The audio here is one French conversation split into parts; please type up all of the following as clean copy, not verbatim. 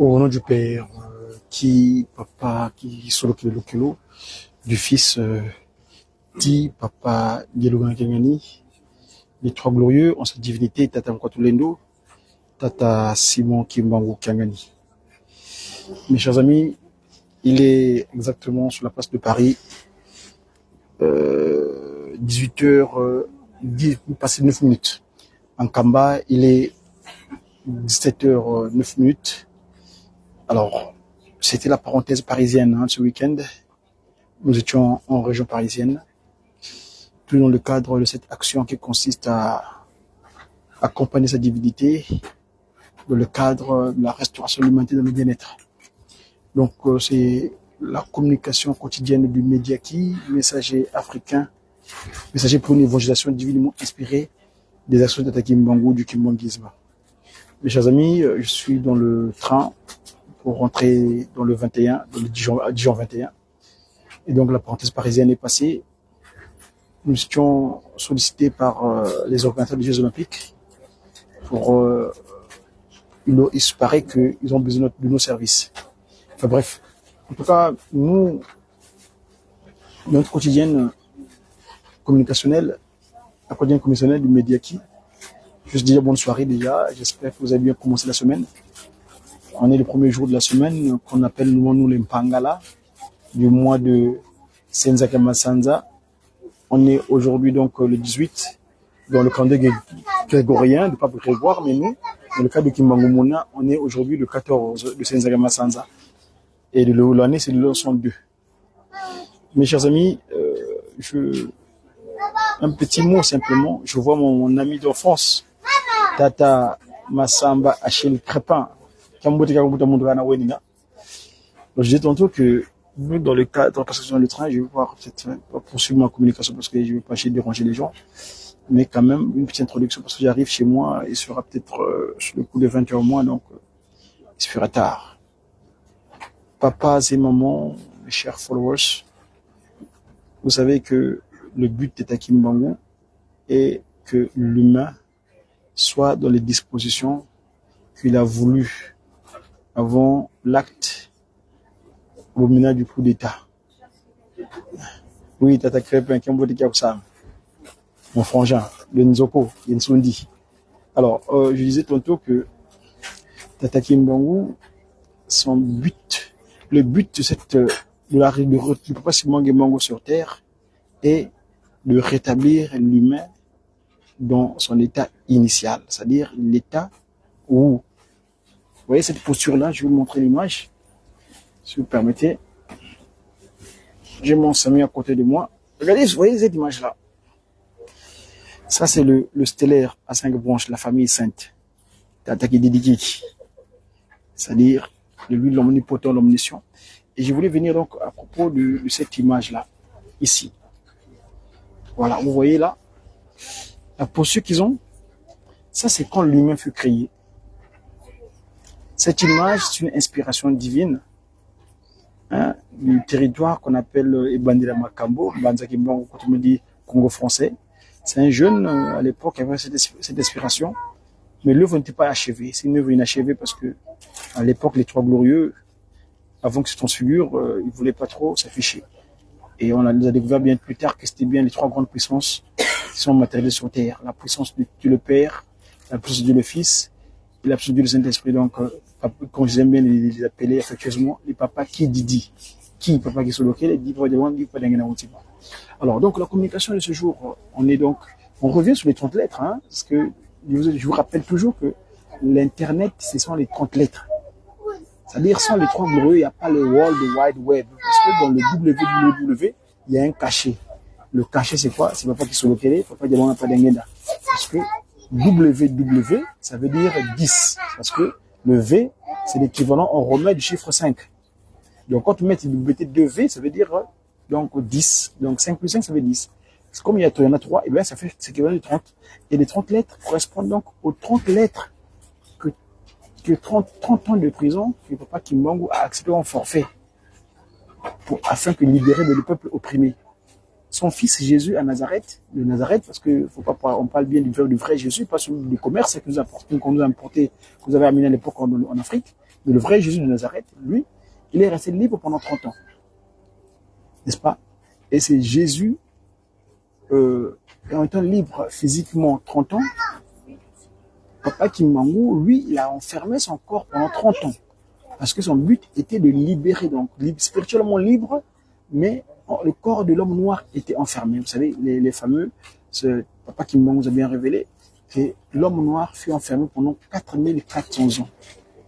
Au nom du Père, qui papa, qui solo kilo, du Fils, qui papa, Yelugan Kengani, les trois glorieux en sa divinité, Tata Mkwatulendo, Tata Simon Kimbangu Kangani. Mes chers amis, il est exactement sur la place de Paris, 18h, passé 9 minutes. En Kamba, il est 17h 9 minutes. Alors, c'était la parenthèse parisienne ce week-end. Nous étions en région parisienne, tout dans le cadre de cette action qui consiste à accompagner sa divinité dans le cadre de la restauration de l'humanité dans le bien-être. Donc, c'est la communication quotidienne du Mediaki, messager africain, messager pour une évangélisation divinement inspirée des actions d'Tata Kimbangu du kimbanguisme. Mes chers amis, je suis dans le train pour rentrer dans le 21, dans le Dijon 21. Et donc la parenthèse parisienne est passée. Nous étions sollicités par les organisateurs des Jeux Olympiques pour... il se paraît qu'ils ont besoin de nos services. Enfin bref, en tout cas, nous, notre quotidienne communicationnelle, la quotidienne communicationnelle du Mediaki, juste dire bonne soirée déjà, j'espère que vous avez bien commencé la semaine. On est le premier jour de la semaine qu'on appelle nous les Mpangala, du mois de Senzakama Sanza. On est aujourd'hui donc le 18 dans le calendrier grégorien, du pape Grégoire, mais nous, dans le cas de Kimbangu Muna, on est aujourd'hui le 14 de Senzakama Sanza. Et de l'année, c'est le 102. Mes chers amis, un petit mot simplement. Je vois mon ami d'enfance, Tata Massamba Achille Crépin. Donc, je disais tantôt que nous, dans le cadre de le train, je vais pouvoir peut-être pas poursuivre ma communication parce que je ne vais pas essayer de déranger les gens, mais quand même une petite introduction parce que j'arrive chez moi, il sera peut-être sur le coup de 20h au moins, donc il se fera tard. Papas et mamans, mes chers followers, vous savez que le but d'Tata Kimbangu est que l'humain soit dans les dispositions qu'il a voulu avant l'acte au ménage du coup d'État. Oui, Tata Crépin, mon frangin, le Nzoko, Yensundi. Alors, je disais tantôt que Tata Kimbangu, son but, le but de cette, du papa Simon Kimbangu sur terre est de rétablir l'humain dans son état initial, c'est-à-dire l'état où, vous voyez cette posture-là, je vais vous montrer l'image, si vous permettez. J'ai mon Samy à côté de moi. Regardez, vous voyez cette image-là. Ça, c'est le stellaire à 5 branches, la famille sainte. Tata Kididiki. C'est-à-dire, de lui, l'omnipotent, l'omniscient. Et je voulais venir donc à propos de cette image-là, ici. Voilà, vous voyez là, la posture qu'ils ont, ça c'est quand l'humain fut créé. Cette image, c'est une inspiration divine du territoire qu'on appelle Ebandila Makambo, Banzaki Bango, quand on me dit Congo français. C'est un jeune, à l'époque, qui avait cette inspiration, mais l'œuvre n'était pas achevée. C'est une œuvre inachevée parce que, à l'époque, les trois glorieux, avant que se transfigurent, ils ne voulaient pas trop s'afficher. Et on a découvert bien plus tard que c'était bien les trois grandes puissances qui sont matérialisées sur terre. La puissance de Dieu le Père, la puissance de Dieu le Fils, et la puissance de Dieu le Saint-Esprit. Donc, comme j'aime bien les appeler affectueusement, les papas qui didi. Qui, papa qui sont locaux, dit pas de loin, dit pas d'engagement. Alors, donc, la communication de ce jour, on revient sur les 30 lettres, parce que je vous rappelle toujours que l'Internet, ce sont les 30 lettres. C'est-à-dire, sans les trois glorieux, il n'y a pas le World Wide Web. Parce que dans le www, il y a un cachet. Le cachet, c'est quoi? C'est papa qui sont locaux, papa qui n'a pas d'engagement. Parce que www, ça veut dire 10. Parce que le V, c'est l'équivalent en romain du chiffre 5. Donc, quand tu mets W2V, ça veut dire donc 10. Donc, 5 plus 5, ça fait 10. C'est comme il y en a 3, et bien ça fait l'équivalent de 30. Et les 30 lettres correspondent donc aux 30 lettres que 30 ans de prison que Papa Kimbangu a accepté en forfait afin de libérer le peuple opprimé. Son fils Jésus à Nazareth, de Nazareth, parce que on parle bien du vrai Jésus, pas celui du commerce qu'on nous a importé, que vous avez amené à l'époque en Afrique, Mais le vrai Jésus de Nazareth, lui, il est resté libre pendant 30 ans. N'est-ce pas? Et c'est Jésus, en étant libre physiquement 30 ans, Papa Kimbangu, lui, il a enfermé son corps pendant 30 ans. Parce que son but était de libérer, donc spirituellement libre, mais le corps de l'homme noir était enfermé. Vous savez, les fameux, Papa Kimbangu nous a bien révélé que l'homme noir fut enfermé pendant 4400 ans.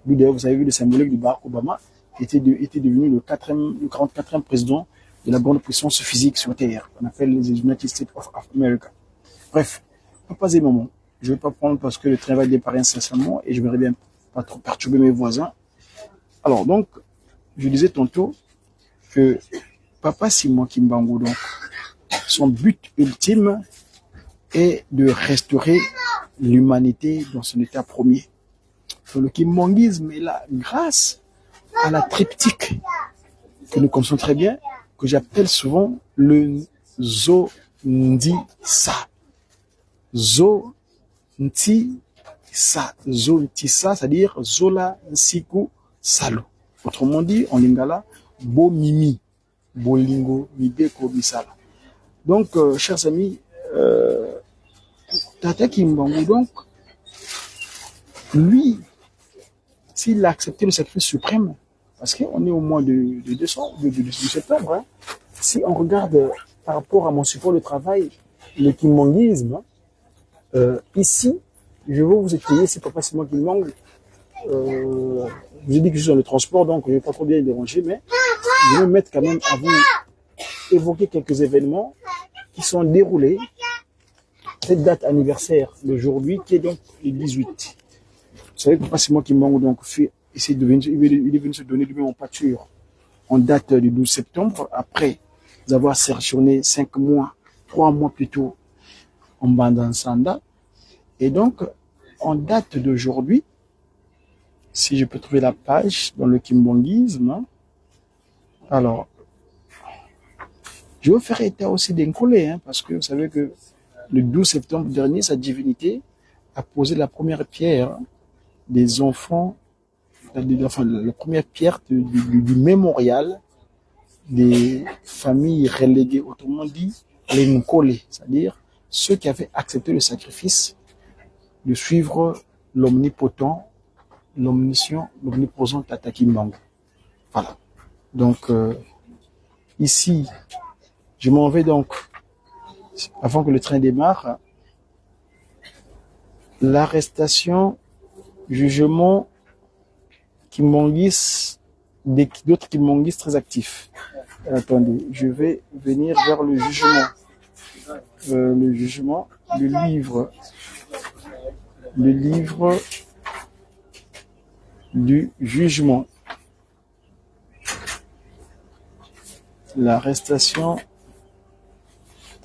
Lui, d'ailleurs, vous avez vu le symbolique de Barack Obama, qui était devenu le 44e président de la grande puissance physique sur Terre. On appelle les United States of America. Bref, papas et mamans, je ne vais pas prendre parce que le train va départir incessamment et je ne voudrais bien pas trop perturber mes voisins. Alors, donc, je disais tantôt que Papa Simon Kimbangu, donc, son but ultime est de restaurer l'humanité dans son état premier. Donc, le kimbanguisme est là grâce à la triptyque que nous connaissons très bien, que j'appelle souvent le Zo-Ndi-Sa. Zo-Nti-Sa. Zo-Nti-Sa, c'est-à-dire Zola Nsiku Salo. Autrement dit, en lingala, Bo Mimi, Bolingo, Mibeko, Misala. Donc, chers amis, Tata Kimbangu, donc, lui, s'il a accepté le sacrifice suprême, parce qu'on est au mois de septembre, hein, si on regarde par rapport à mon support de travail, le kimbanguisme, ici, je vais vous étayer, c'est pas facilement Kimbangu. Je vous ai dit que je suis dans le transport, donc je ne vais pas trop bien y déranger, mais je vais me mettre quand même à vous évoquer quelques événements qui sont déroulés cette date anniversaire d'aujourd'hui, qui est donc le 18. Vous savez que c'est moi qui manque donc il est venu se donner lui-même en pâture en date du 12 septembre, après avoir séjourné 3 mois plus tôt en Bandansanda. Et donc, en date d'aujourd'hui, si je peux trouver la page dans le kimbanguisme, alors, je vais faire état aussi d'un collé, parce que vous savez que le 12 septembre dernier, sa divinité a posé la première pierre des enfants, la première pierre du mémorial des familles reléguées, autrement dit, les Nkole, c'est-à-dire ceux qui avaient accepté le sacrifice de suivre l'omnipotent, l'omniscient, l'omniposant Tata Kimbangu. Voilà. Donc, ici, je m'en vais donc, avant que le train démarre, l'arrestation, jugement, d'autres kimbanguistes très actifs. Attendez, je vais venir vers le jugement. Le livre du jugement. L'arrestation.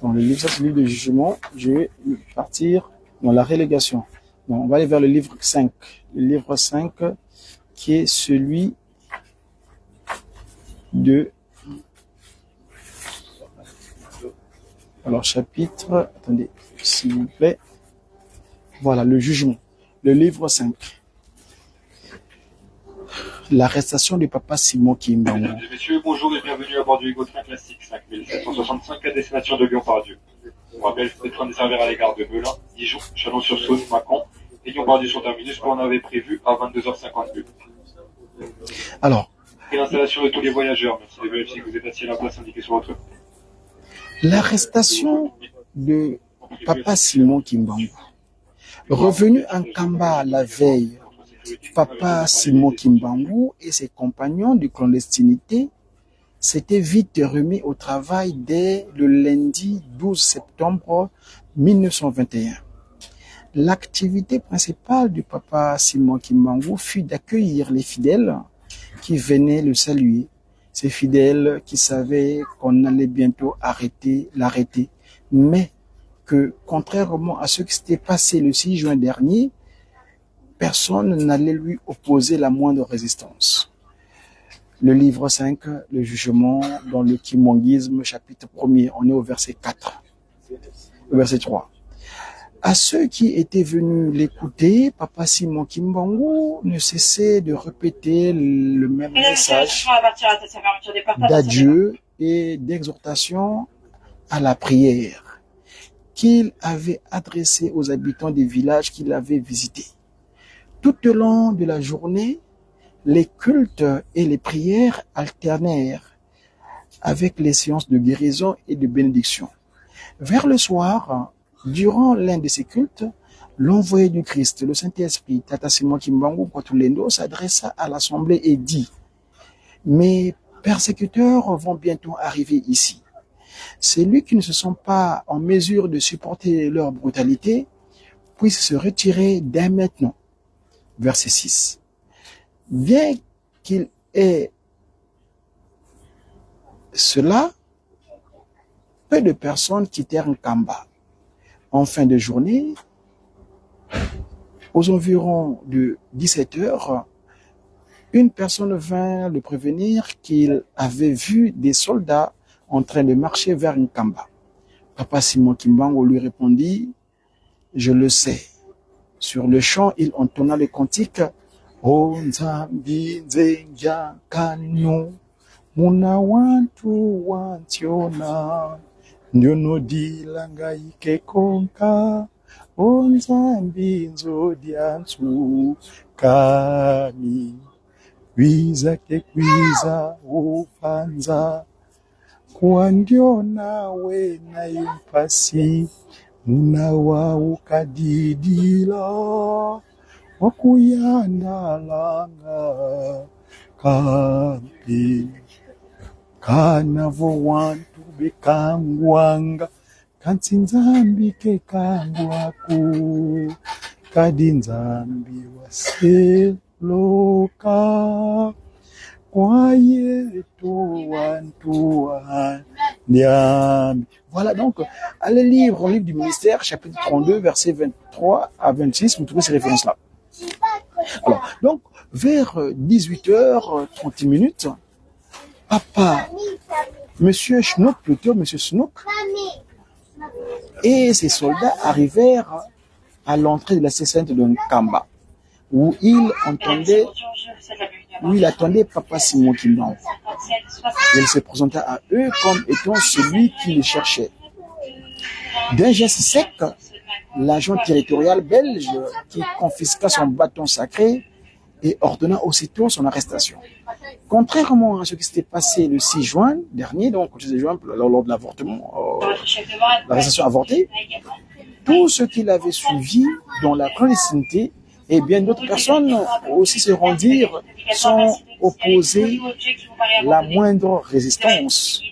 Dans le livre, ça c'est le livre de jugement. Je vais partir dans la relégation. Bon, on va aller vers le livre 5. Le livre 5 qui est celui de... Alors, chapitre... Attendez, s'il vous plaît. Voilà, le jugement. Le livre 5. L'arrestation du papa Simon Kimbangu. Mesdames et messieurs, bonjour et bienvenue à bord du Hugo Train Classique 5765 à destination de Lyon-Pardieu. On rappelle que le train desservira les gares de Melun, Dijon, Chalon-sur-Saône, Mâcon et Lyon-Pardieu sont terminés ce qu'on avait prévu à 22h52. Alors, et l'installation de tous les voyageurs. Merci de vérifier que vous êtes assis à la place indiquée sur votre... L'arrestation de papa Simon Kimbangu. Revenu en Kamba la veille, papa Simon Kimbangu et ses compagnons de clandestinité s'étaient vite remis au travail dès le lundi 12 septembre 1921. L'activité principale du papa Simon Kimbangu fut d'accueillir les fidèles qui venaient le saluer. Ces fidèles qui savaient qu'on allait bientôt l'arrêter, mais que, contrairement à ce qui s'était passé le 6 juin dernier, personne n'allait lui opposer la moindre résistance. Le livre 5, le jugement dans le kimbanguisme, chapitre 1er, on est au verset 4, au verset 3. À ceux qui étaient venus l'écouter, Papa Simon Kimbangu ne cessait de répéter le même message d'adieu et d'exhortation à la prière qu'il avait adressé aux habitants des villages qu'il avait visités. Tout au long de la journée, les cultes et les prières alternèrent avec les séances de guérison et de bénédiction. Vers le soir, durant l'un de ces cultes, l'envoyé du Christ, le Saint-Esprit, Tata Simon Kimbangu Kwatulendo, s'adressa à l'assemblée et dit: « Mes persécuteurs vont bientôt arriver ici. Celui qui ne se sent pas en mesure de supporter leur brutalité puisse se retirer dès maintenant. » Verset 6. Bien qu'il ait cela, peu de personnes quittèrent Nkamba. En fin de journée, aux environs de 17 heures, une personne vint le prévenir qu'il avait vu des soldats en train de marcher vers Nkamba. Papa Simon Kimbangu lui répondit: « Je le sais. » Sur le champ, il entonna le cantique: « O Nzambi Nzenja Kanyo, Muna Wantu Wantiona, Nyono Dilanga Ikekonka, O Nzambi Nzodiansu Kami, Kwiza Kekwiza Ufanza, Kwandiona we na impasi, Muna wa ukadidila, Wakuyanda langa kampi, Kanavo wantu bekangwanga, Kansinzambi kekangwaku, Kadinzambi waseloka, Voilà donc, allez lire au livre du ministère, chapitre 32, versets 23 à 26, vous trouvez ces références-là. Alors, donc, vers 18h30, Papa, Monsieur Snook, plutôt Monsieur Snook, et ses soldats arrivèrent à l'entrée de la Sainte de Nkamba, où il attendait Papa Simon Kimbangu. Il se présenta à eux comme étant celui qui les cherchait. D'un geste sec, l'agent territorial belge qui confisqua son bâton sacré et ordonna aussitôt son arrestation. Contrairement à ce qui s'était passé le 6 juin dernier, donc le 6 juin, lors de l'avortement, l'arrestation avortée, tous ceux qui l'avaient suivi dans la clandestinité et bien d'autres personnes aussi se rendirent sans opposer la moindre résistance.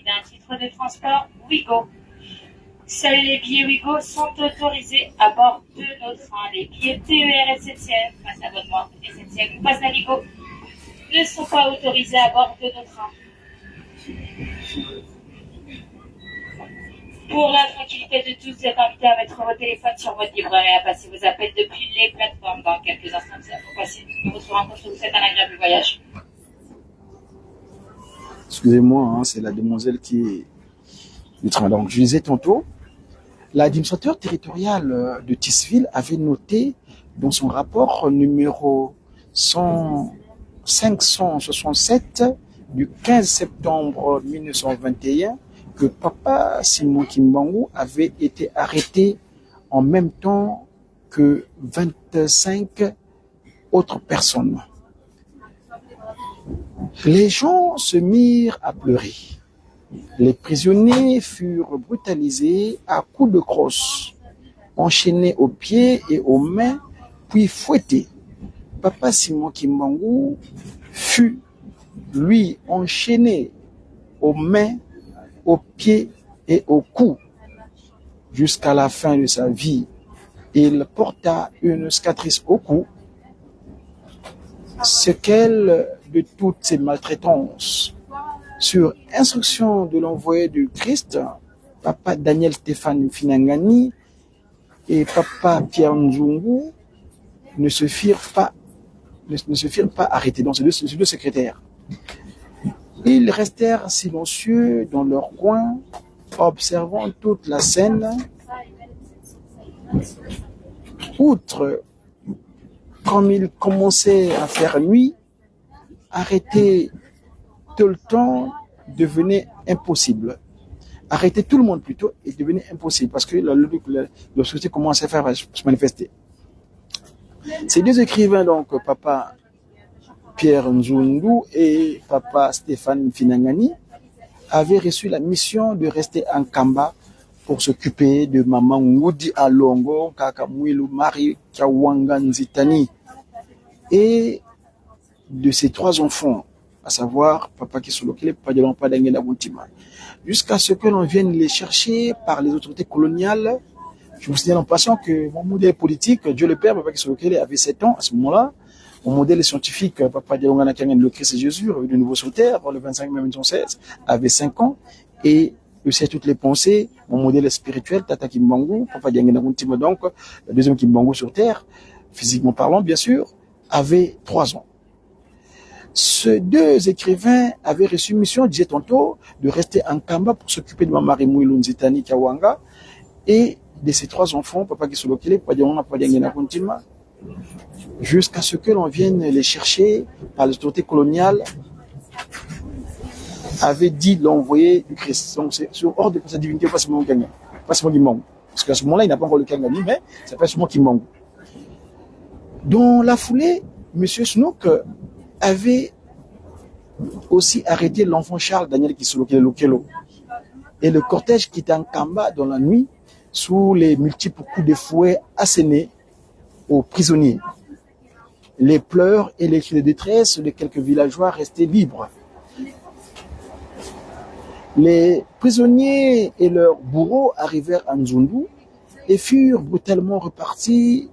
Seuls les billets Ouigo sont autorisés à bord de nos trains. Les billets TER et SNCF, passe abonnement SNCF ou passe Navigo, ne sont pas autorisés à bord de nos trains. Pour la tranquillité de tous, vous êtes invités à mettre vos téléphones sur votre livreur et à passer vos appels depuis les plateformes. Dans quelques instants, vous passez votre rencontre. Je vous souhaite un agréable voyage. Excusez-moi, hein, c'est la demoiselle qui est du train. Donc, je disais tantôt, l'administrateur territorial de Tisville avait noté dans son rapport numéro 567 du 15 septembre 1921 que Papa Simon Kimbangu avait été arrêté en même temps que 25 autres personnes. Les gens se mirent à pleurer. Les prisonniers furent brutalisés à coups de crosse, enchaînés aux pieds et aux mains, puis fouettés. Papa Simon Kimbangu fut, lui, enchaîné aux mains, aux pieds et au cou. Jusqu'à la fin de sa vie, il porta une cicatrice au cou, séquelle de toutes ces maltraitances. Sur instruction de l'envoyé du Christ, Papa Daniel Stéphane Finangani et Papa Pierre Nzungu ne se firent pas arrêter. Donc, ces deux secrétaires. Ils restèrent silencieux dans leur coin, observant toute la scène outre, comme il commençait à faire nuit, arrêter tout le temps devenait impossible. Arrêter tout le monde plutôt est devenu impossible parce que la société commence à se manifester. Ces deux écrivains, donc papa Pierre Nzundu et papa Stéphane Finangani, avaient reçu la mission de rester en Kamba pour s'occuper de maman Ngoudi Alongo, Kakamwilu Marie Kawanga Nzitani et de ses trois enfants, à savoir papa Kisolokele, papa Djalompa Dangena Buntima, jusqu'à ce que l'on vienne les chercher par les autorités coloniales. Je vous signale en passant que mon modèle politique, Dieu le Père, papa Kisolokele, avait 7 ans à ce moment-là. Mon modèle scientifique, papa Dialongana Kangen, le Christ et Jésus, revenu de nouveau sur terre, le 25 mai 1916, avait 5 ans. Et je sais toutes les pensées. Mon modèle spirituel, Tata Kimbangu, papa Dialongana Buntima, donc, le deuxième Kimbangu sur terre, physiquement parlant, bien sûr, avait 3 ans. Ces deux écrivains avaient reçu mission, disait tantôt, de rester en Kamba pour s'occuper de Maman Mouilou Nzitani Kawanga et de ses 3 enfants, papa Kisolokele, papa Dialongana, papa Dialongana Buntima, jusqu'à ce que l'on vienne les chercher par les autorités coloniales, avait dit l'envoyer du Christ. Donc c'est sur ordre de sa divinité, pas seulement Kanga, pas seulement Kimbangu. Parce qu'à ce moment-là, il n'a pas encore le Kangani, mais ça s'appelle seulement Kimbangu. Dans la foulée, M. Snook avait aussi arrêté l'enfant Charles Daniel Kisolokele Lokelo. Et le cortège qui était en Kamba dans la nuit, sous les multiples coups de fouet assénés aux prisonniers. Les pleurs et les cris de détresse de quelques villageois restés libres. Les prisonniers et leurs bourreaux arrivèrent à Nzundu et furent brutalement repartis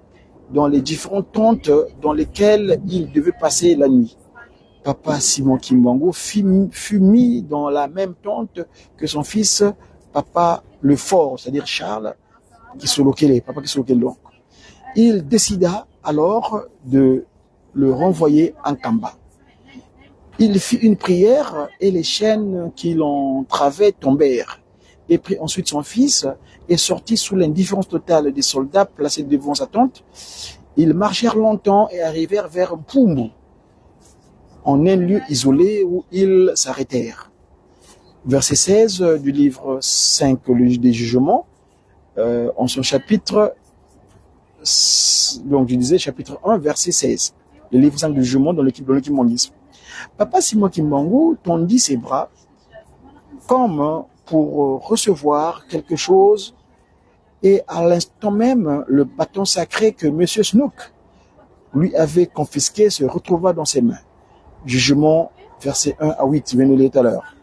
dans les différentes tentes dans lesquelles ils devaient passer la nuit. Papa Simon Kimbangu fut mis dans la même tente que son fils, papa le Fort, c'est-à-dire Charles Kisolokele, papa Kisolokele. Il décida alors de le renvoyer en Kamba. Il fit une prière et les chaînes qui l'entravaient tombèrent. Et prit ensuite son fils et sortit sous l'indifférence totale des soldats placés devant sa tente. Ils marchèrent longtemps et arrivèrent vers Mpumbu, en un lieu isolé où ils s'arrêtèrent. Verset 16 du livre 5 des jugements, en son chapitre, donc je disais chapitre 1, verset 16. Le livre 5 du jugement dans l'équipe mongisme. Papa Simon Kimbangu tendit ses bras comme pour recevoir quelque chose et à l'instant même, le bâton sacré que M. Snook lui avait confisqué se retrouva dans ses mains. Jugement, verset 1 à 8, je viens de le lire tout à l'heure.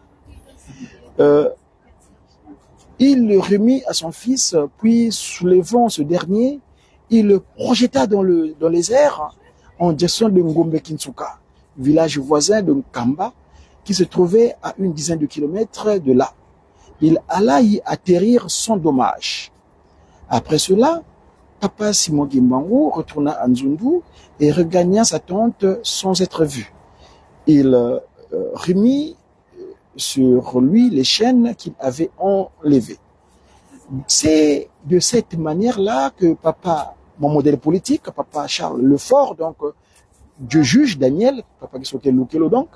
Il le remit à son fils, puis soulevant ce dernier, il le projeta dans les airs en direction de Ngombe Kinsuka, village voisin de Nkamba, qui se trouvait à une dizaine de kilomètres de là. Il alla y atterrir sans dommage. Après cela, papa Simon Kimbangu retourna à Nzundu et regagna sa tente sans être vu. Il remit sur lui les chaînes qu'il avait enlevées. C'est de cette manière-là que papa, mon modèle politique, papa Charles Lefort, donc Dieu juge Daniel, papa Kisolokele Lokelo donc,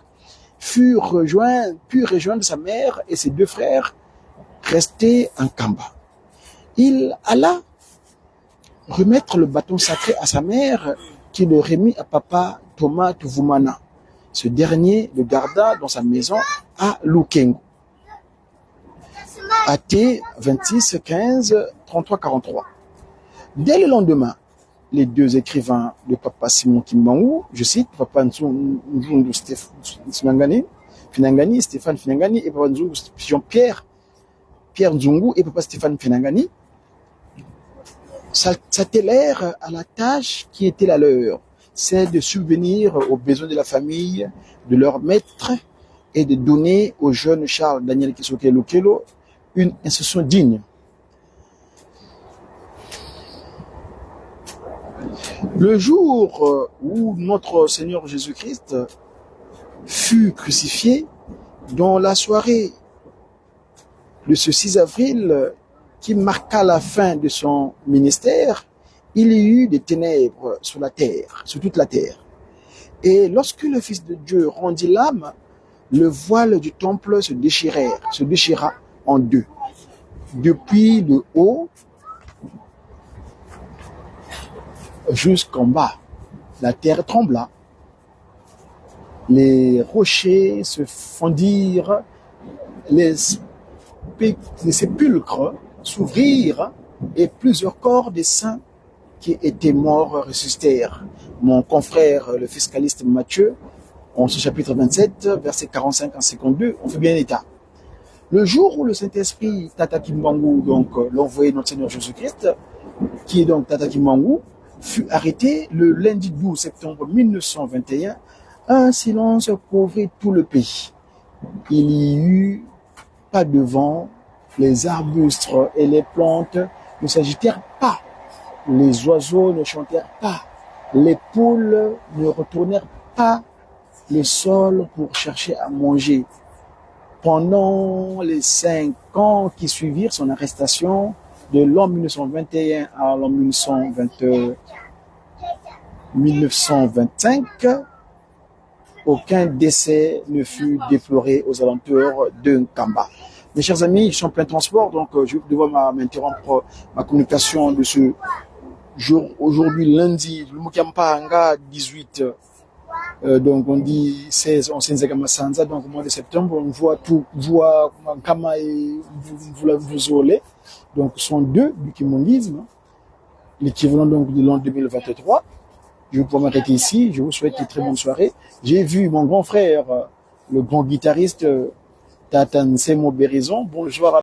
put rejoindre sa mère et ses 2 frères restés en Kamba. Il alla remettre le bâton sacré à sa mère qui le remit à papa Thomas Tuvumana. Ce dernier le garda dans sa maison à Lukengo. AT 26 15 33 43. Dès le lendemain, les 2 écrivains de papa Simon Kimbangu, je cite, papa Nzundu Finangani, Stéphane Finangani et papa Nzundu Pierre Nzungu et papa Stéphane Finangani, s'attellèrent à la tâche qui était la leur, c'est de subvenir aux besoins de la famille, de leur maître et de donner au jeune Charles Daniel Kisolokele Lokelo une instruction digne. Le jour où notre Seigneur Jésus-Christ fut crucifié, dans la soirée de ce 6 avril qui marqua la fin de son ministère, il y eut des ténèbres sur la terre, sur toute la terre. Et lorsque le Fils de Dieu rendit l'âme, le voile du temple se déchira en deux. Depuis le haut jusqu'en bas, la terre trembla, les rochers se fondirent, les sépulcres s'ouvrirent et plusieurs corps des saints qui étaient morts ressuscitèrent. Mon confrère, le fiscaliste Matthieu, en ce chapitre 27, versets 45 à 52, on fait bien état. Le jour où le Saint-Esprit, Tata Kimbangu, donc l'envoyé de notre Seigneur Jésus-Christ, qui est donc Tata Kimbangu, fut arrêté le lundi 12 septembre 1921, un silence couvrit tout le pays. Il n'y eut pas de vent, les arbustes et les plantes ne s'agitèrent pas, les oiseaux ne chantèrent pas, les poules ne retournèrent pas le sol pour chercher à manger. Pendant les 5 ans qui suivirent son arrestation, de l'an 1921 à l'an 1925, aucun décès ne fut déploré aux alentours de Nkamba. Mes chers amis, je suis en plein transport, donc je vais devoir m'interrompre ma communication de ce jour, aujourd'hui lundi, le Mukiampanga 18, donc on dit 16, on s'est donc au mois de septembre, on voit tout, voit Nkama et Vuzole, donc sont deux du kimongisme, l'équivalent donc de l'an 2023. Je vais pouvoir m'arrêter ici, je vous souhaite une très bonne soirée. J'ai vu mon grand frère, le grand guitariste Tata Nsemo Berison. Bonjour à